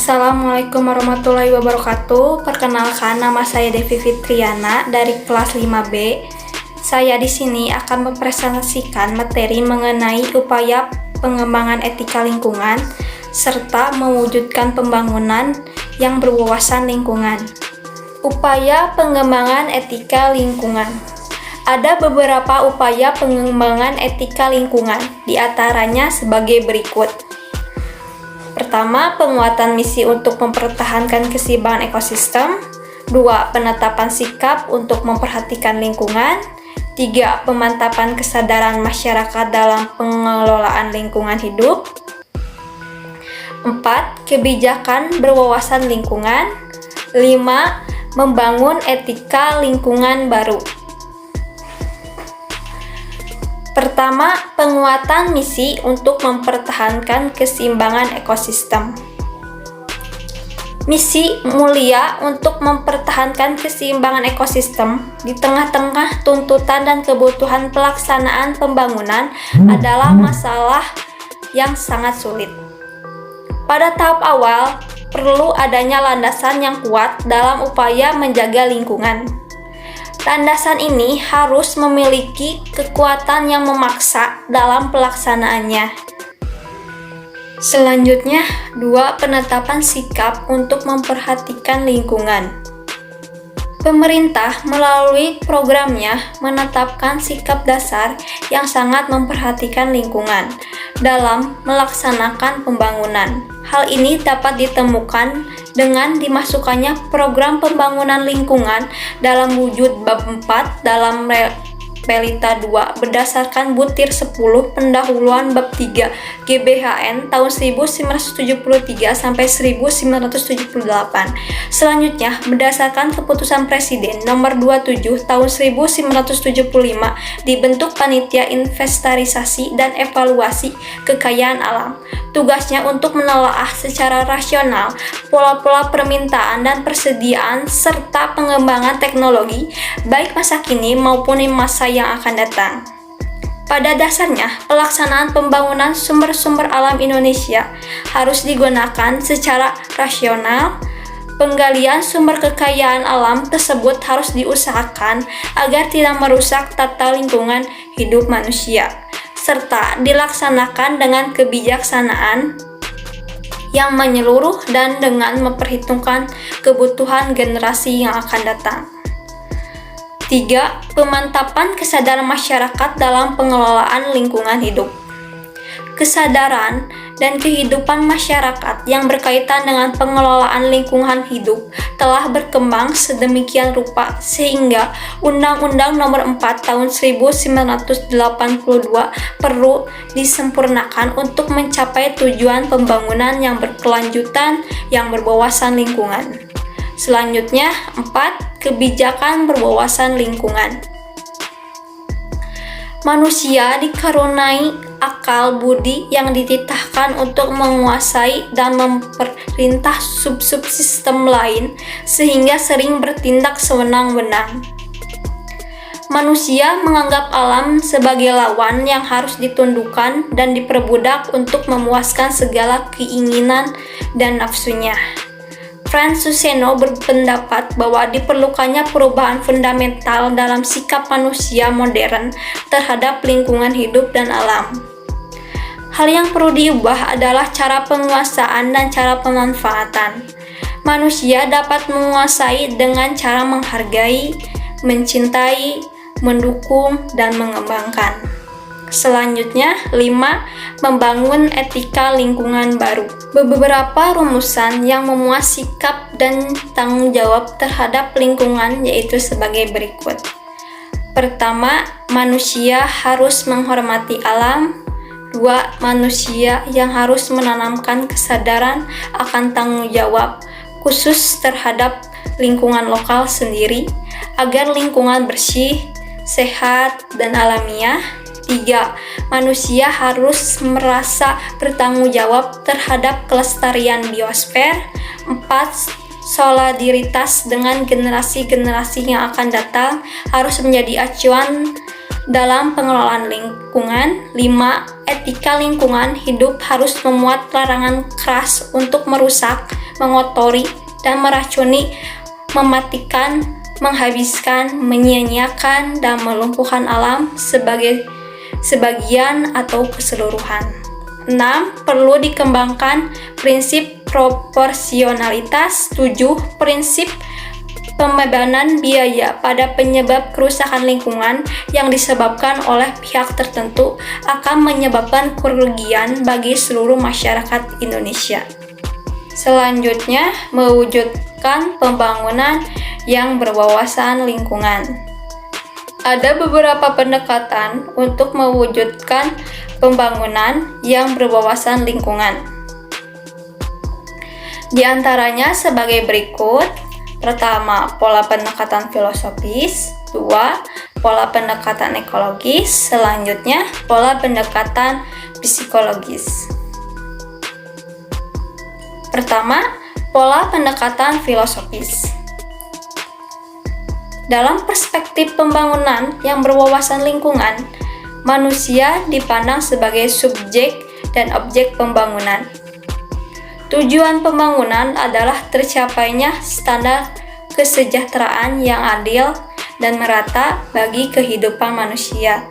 Assalamualaikum warahmatullahi wabarakatuh. Perkenalkan, nama saya Devi Fitriana dari kelas 5B. Saya di sini akan mempresentasikan materi mengenai upaya pengembangan etika lingkungan serta mewujudkan pembangunan yang berwawasan lingkungan. Upaya pengembangan etika lingkungan. Ada beberapa upaya pengembangan etika lingkungan, di antaranya sebagai berikut. Pertama, penguatan misi untuk mempertahankan keseimbangan ekosistem. 2. Penetapan sikap untuk memperhatikan lingkungan. 3. Pemantapan kesadaran masyarakat dalam pengelolaan lingkungan hidup. 4. Kebijakan berwawasan lingkungan. 5. Membangun etika lingkungan baru. Pertama, penguatan misi untuk mempertahankan keseimbangan ekosistem. Misi mulia untuk mempertahankan keseimbangan ekosistem di tengah-tengah tuntutan dan kebutuhan pelaksanaan pembangunan adalah masalah yang sangat sulit. Pada tahap awal, perlu adanya landasan yang kuat dalam upaya menjaga lingkungan. Landasan ini harus memiliki kekuatan yang memaksa dalam pelaksanaannya. Selanjutnya, 2. Penetapan sikap untuk memperhatikan lingkungan. Pemerintah melalui programnya menetapkan sikap dasar yang sangat memperhatikan lingkungan dalam melaksanakan pembangunan. Hal ini dapat ditemukan dengan dimasukkannya program pembangunan lingkungan dalam wujud bab 4 dalam Pelita 2 berdasarkan butir 10 pendahuluan bab 3 GBHN tahun 1973 sampai 1978. Selanjutnya, berdasarkan keputusan Presiden nomor 27 tahun 1975 dibentuk Panitia Inventarisasi dan Evaluasi Kekayaan Alam. Tugasnya untuk menelaah secara rasional pola-pola permintaan dan persediaan serta pengembangan teknologi baik masa kini maupun di masa yang akan datang. Pada dasarnya, pelaksanaan pembangunan sumber-sumber alam Indonesia harus digunakan secara rasional. Penggalian sumber kekayaan alam tersebut harus diusahakan agar tidak merusak tata lingkungan hidup manusia, serta dilaksanakan dengan kebijaksanaan yang menyeluruh dan dengan memperhitungkan kebutuhan generasi yang akan datang. 3. Pemantapan kesadaran masyarakat dalam pengelolaan lingkungan hidup. Kesadaran dan kehidupan masyarakat yang berkaitan dengan pengelolaan lingkungan hidup telah berkembang sedemikian rupa sehingga Undang-Undang Nomor 4 Tahun 1982 perlu disempurnakan untuk mencapai tujuan pembangunan yang berkelanjutan yang berwawasan lingkungan. Selanjutnya, 4. Kebijakan berwawasan lingkungan. Manusia dikaruniai akal budi yang dititahkan untuk menguasai dan memerintah subsistem lain sehingga sering bertindak sewenang-wenang. Manusia menganggap alam sebagai lawan yang harus ditundukkan dan diperbudak untuk memuaskan segala keinginan dan nafsunya. Frans Suseno berpendapat bahwa diperlukannya perubahan fundamental dalam sikap manusia modern terhadap lingkungan hidup dan alam. Hal yang perlu diubah adalah cara penguasaan dan cara pemanfaatan. Manusia dapat menguasai dengan cara menghargai, mencintai, mendukung, dan mengembangkan. Selanjutnya, 5. Membangun etika lingkungan baru. Beberapa rumusan yang memuat sikap dan tanggung jawab terhadap lingkungan yaitu sebagai berikut. Pertama, manusia harus menghormati alam. 2. Manusia yang harus menanamkan kesadaran akan tanggung jawab khusus terhadap lingkungan lokal sendiri agar lingkungan bersih, sehat, dan alamiah. 3. Manusia harus merasa bertanggung jawab terhadap kelestarian biosfer. 4. Solidaritas dengan generasi-generasi yang akan datang harus menjadi acuan dalam pengelolaan lingkungan. 5. Etika lingkungan hidup harus memuat larangan keras untuk merusak, mengotori, dan meracuni, mematikan, menghabiskan, menyia-nyiakan, dan melumpuhkan alam sebagian atau keseluruhan. 6. Perlu dikembangkan prinsip proporsionalitas. 7. Prinsip pembebanan biaya pada penyebab kerusakan lingkungan yang disebabkan oleh pihak tertentu akan menyebabkan kerugian bagi seluruh masyarakat Indonesia. Selanjutnya, mewujudkan pembangunan yang berwawasan lingkungan. Ada beberapa pendekatan untuk mewujudkan pembangunan yang berwawasan lingkungan. Di antaranya sebagai berikut. Pertama, pola pendekatan filosofis. 2. Pola pendekatan ekologis. Selanjutnya, pola pendekatan psikologis. Pertama, pola pendekatan filosofis. Dalam perspektif pembangunan yang berwawasan lingkungan, manusia dipandang sebagai subjek dan objek pembangunan. Tujuan pembangunan adalah tercapainya standar kesejahteraan yang adil dan merata bagi kehidupan manusia.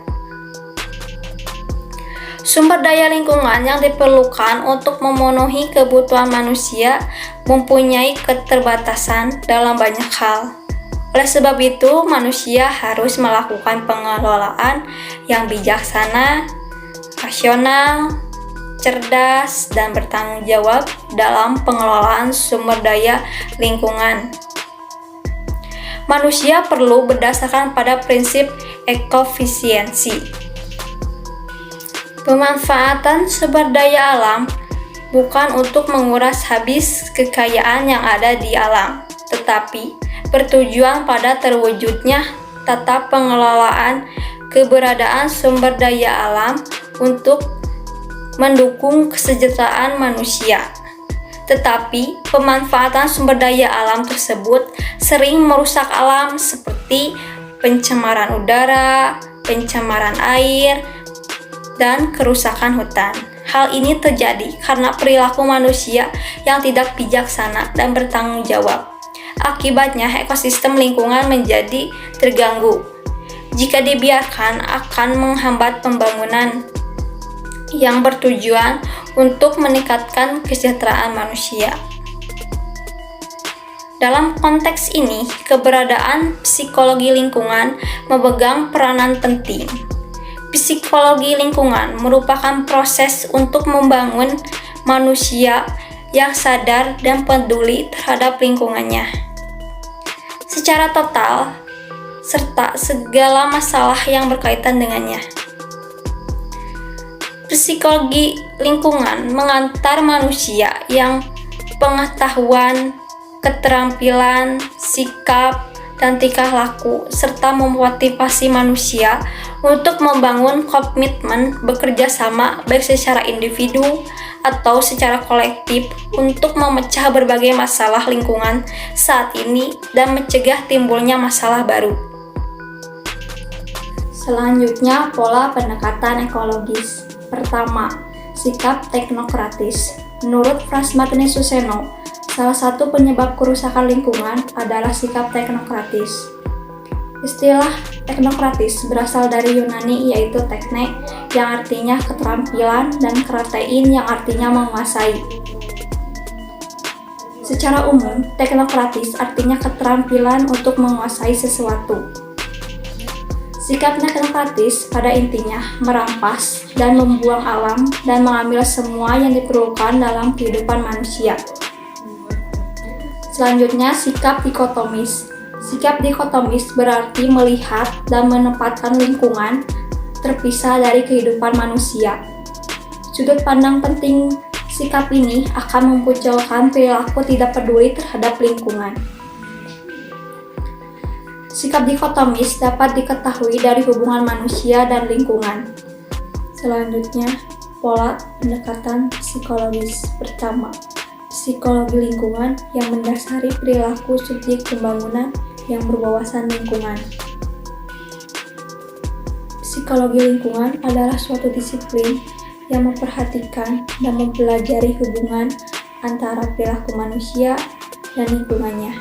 Sumber daya lingkungan yang diperlukan untuk memenuhi kebutuhan manusia mempunyai keterbatasan dalam banyak hal. Oleh sebab itu, manusia harus melakukan pengelolaan yang bijaksana, rasional, cerdas, dan bertanggung jawab dalam pengelolaan sumber daya lingkungan. Manusia perlu berdasarkan pada prinsip ekofisiensi. Pemanfaatan sumber daya alam bukan untuk menguras habis kekayaan yang ada di alam, tetapi bertujuan pada terwujudnya tata pengelolaan keberadaan sumber daya alam untuk mendukung kesejahteraan manusia. Tetapi pemanfaatan sumber daya alam tersebut sering merusak alam seperti pencemaran udara, pencemaran air, dan kerusakan hutan. Hal ini terjadi karena perilaku manusia yang tidak bijaksana dan bertanggung jawab. Akibatnya, ekosistem lingkungan menjadi terganggu. Jika dibiarkan, akan menghambat pembangunan yang bertujuan untuk meningkatkan kesejahteraan manusia. Dalam konteks ini, keberadaan psikologi lingkungan memegang peranan penting. Psikologi lingkungan merupakan proses untuk membangun manusia yang sadar dan peduli terhadap lingkungannya secara total, serta segala masalah yang berkaitan dengannya. Psikologi lingkungan mengantar manusia yang pengetahuan, keterampilan, sikap, dan tingkah laku, serta memotivasi manusia untuk membangun komitmen bekerja sama baik secara individu atau secara kolektif untuk memecah berbagai masalah lingkungan saat ini dan mencegah timbulnya masalah baru. Selanjutnya, pola pendekatan ekologis. Pertama, sikap teknokratis. Menurut Frans Martin Suseno, salah satu penyebab kerusakan lingkungan adalah sikap teknokratis. Istilah teknokratis berasal dari Yunani yaitu tekne yang artinya keterampilan dan kratein yang artinya menguasai. Secara umum, teknokratis artinya keterampilan untuk menguasai sesuatu. Sikap teknokratis pada intinya merampas dan membuang alam dan mengambil semua yang diperlukan dalam kehidupan manusia. Selanjutnya, sikap dikotomis. Sikap dikotomis berarti melihat dan menempatkan lingkungan terpisah dari kehidupan manusia. Sudut pandang penting sikap ini akan memunculkan perilaku tidak peduli terhadap lingkungan. Sikap dikotomis dapat diketahui dari hubungan manusia dan lingkungan. Selanjutnya, pola pendekatan psikologis. Pertama, psikologi lingkungan yang mendasari perilaku subjek pembangunan yang berwawasan lingkungan. Psikologi lingkungan adalah suatu disiplin yang memperhatikan dan mempelajari hubungan antara perilaku manusia dan lingkungannya.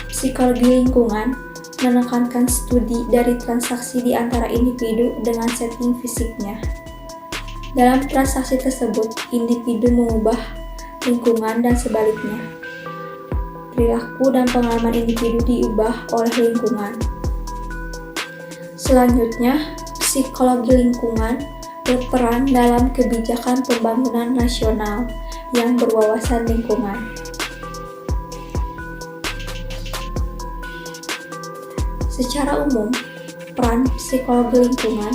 Psikologi lingkungan menekankan studi dari transaksi di antara individu dengan setting fisiknya. Dalam transaksi tersebut, individu mengubah lingkungan dan sebaliknya. Perilaku dan pengalaman individu diubah oleh lingkungan. Selanjutnya, psikologi lingkungan berperan dalam kebijakan pembangunan nasional yang berwawasan lingkungan. Secara umum, peran psikologi lingkungan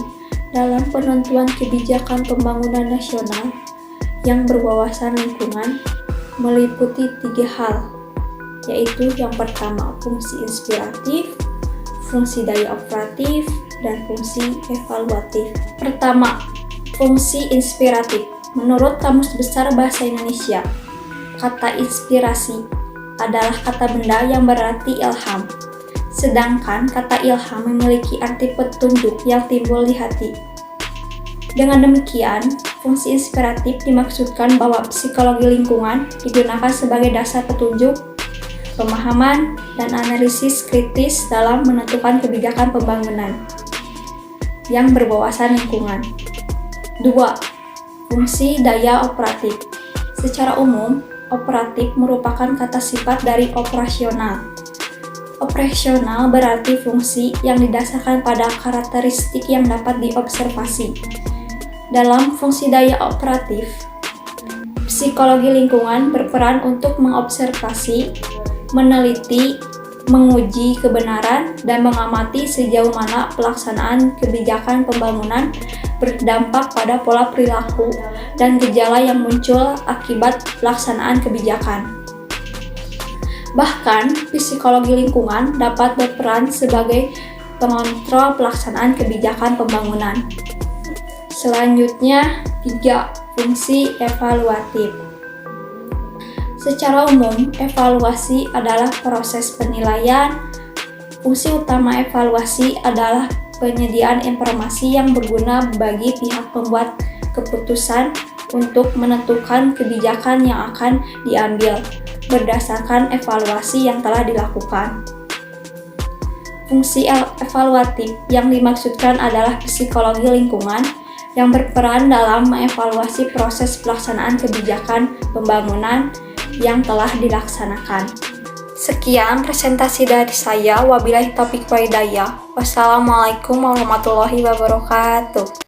dalam penentuan kebijakan pembangunan nasional yang berwawasan lingkungan meliputi 3 hal, yaitu yang pertama fungsi inspiratif, fungsi daya operatif, dan fungsi evaluatif. Pertama, fungsi inspiratif. Menurut Kamus Besar Bahasa Indonesia, kata inspirasi adalah kata benda yang berarti ilham. Sedangkan kata ilham memiliki arti petunjuk yang timbul di hati. Dengan demikian, fungsi inspiratif dimaksudkan bahwa psikologi lingkungan digunakan sebagai dasar petunjuk, pemahaman, dan analisis kritis dalam menentukan kebijakan pembangunan yang berwawasan lingkungan. 2. Fungsi daya operatif. Secara umum, operatif merupakan kata sifat dari operasional. Operasional berarti fungsi yang didasarkan pada karakteristik yang dapat diobservasi. Dalam fungsi daya operatif, psikologi lingkungan berperan untuk mengobservasi, meneliti, menguji kebenaran, dan mengamati sejauh mana pelaksanaan kebijakan pembangunan berdampak pada pola perilaku dan gejala yang muncul akibat pelaksanaan kebijakan. Bahkan, psikologi lingkungan dapat berperan sebagai pengontrol pelaksanaan kebijakan pembangunan. Selanjutnya, 3. Fungsi evaluatif. Secara umum, evaluasi adalah proses penilaian. Fungsi utama evaluasi adalah penyediaan informasi yang berguna bagi pihak pembuat keputusan untuk menentukan kebijakan yang akan diambil berdasarkan evaluasi yang telah dilakukan. Fungsi evaluatif yang dimaksudkan adalah psikologi lingkungan yang berperan dalam mengevaluasi proses pelaksanaan kebijakan pembangunan yang telah dilaksanakan. Sekian presentasi dari saya. Wabillahi taufiq wal hidayah. Wassalamualaikum warahmatullahi wabarakatuh.